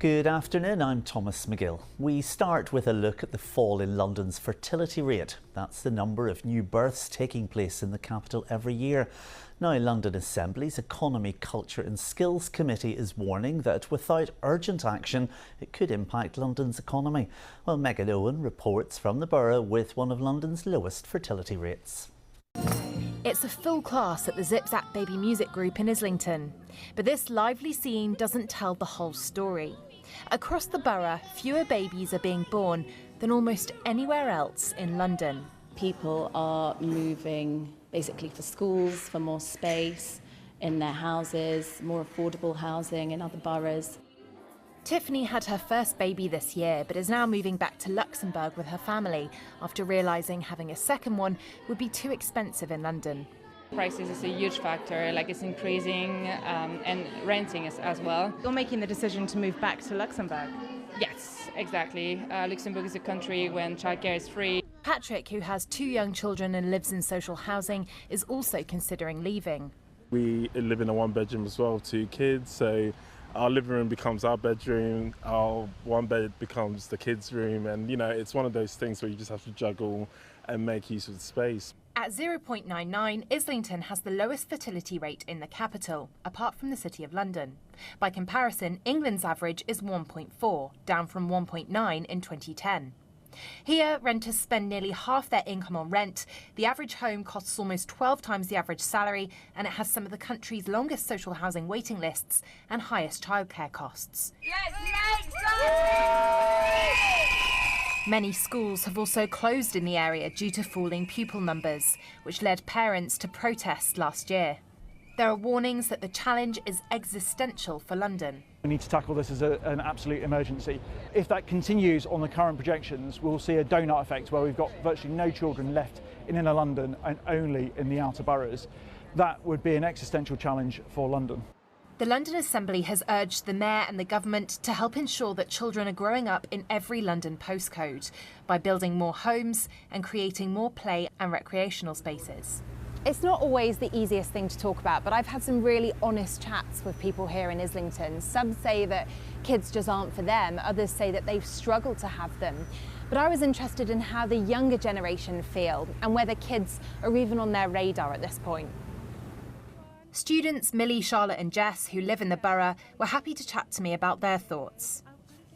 Good afternoon, I'm Thomas McGill. We start with a look at the fall in London's fertility rate. That's the number of new births taking place in the capital every year. Now, London Assembly's Economy, Culture and Skills Committee is warning that without urgent action, it could impact London's economy. Well, Megan Owen reports from the borough with one of London's lowest fertility rates. It's a full class at the Zip Zap Baby Music Group in Islington. But this lively scene doesn't tell the whole story. Across the borough, fewer babies are being born than almost anywhere else in London. People are moving basically for schools, for more space in their houses, more affordable housing in other boroughs. Tiffany had her first baby this year, but is now moving back to Luxembourg with her family after realising having a second one would be too expensive in London. Prices is a huge factor, like it's increasing, and renting as well. You're making the decision to move back to Luxembourg? Yes, exactly. Luxembourg is a country when childcare is free. Patrick, who has 2 young children and lives in social housing, is also considering leaving. We live in a one-bedroom as well, 2 kids, so our living room becomes our bedroom, our one bed becomes the kids' room, and you know, it's one of those things where you just have to juggle and make use of the space. At 0.99, Islington has the lowest fertility rate in the capital, apart from the City of London. By comparison, England's average is 1.4, down from 1.9 in 2010. Here, renters spend nearly half their income on rent. The average home costs almost 12 times the average salary, and it has some of the country's longest social housing waiting lists and highest childcare costs. Many schools have also closed in the area due to falling pupil numbers, which led parents to protest last year. There are warnings that the challenge is existential for London. We need to tackle this as an absolute emergency. If that continues on the current projections, we'll see a donut effect where we've got virtually no children left in inner London and only in the outer boroughs. That would be an existential challenge for London. The London Assembly has urged the Mayor and the government to help ensure that children are growing up in every London postcode by building more homes and creating more play and recreational spaces. It's not always the easiest thing to talk about, but I've had some really honest chats with people here in Islington. Some say that kids just aren't for them, others say that they've struggled to have them. But I was interested in how the younger generation feel and whether kids are even on their radar at this point. Students Millie, Charlotte and Jess, who live in the borough, were happy to chat to me about their thoughts.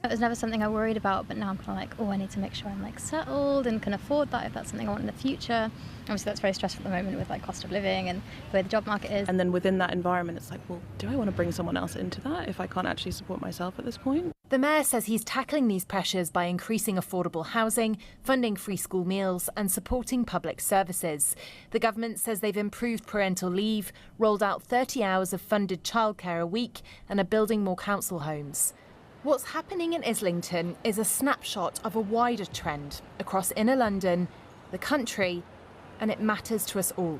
It was never something I worried about, but now I'm kind of like, oh, I need to make sure I'm settled and can afford that if that's something I want in the future. Obviously that's very stressful at the moment with cost of living and the way the job market is. And then within that environment, it's like, well, do I want to bring someone else into that if I can't actually support myself at this point? The Mayor says he's tackling these pressures by increasing affordable housing, funding free school meals and supporting public services. The government says they've improved parental leave, rolled out 30 hours of funded childcare a week and are building more council homes. What's happening in Islington is a snapshot of a wider trend across inner London, the country, and it matters to us all.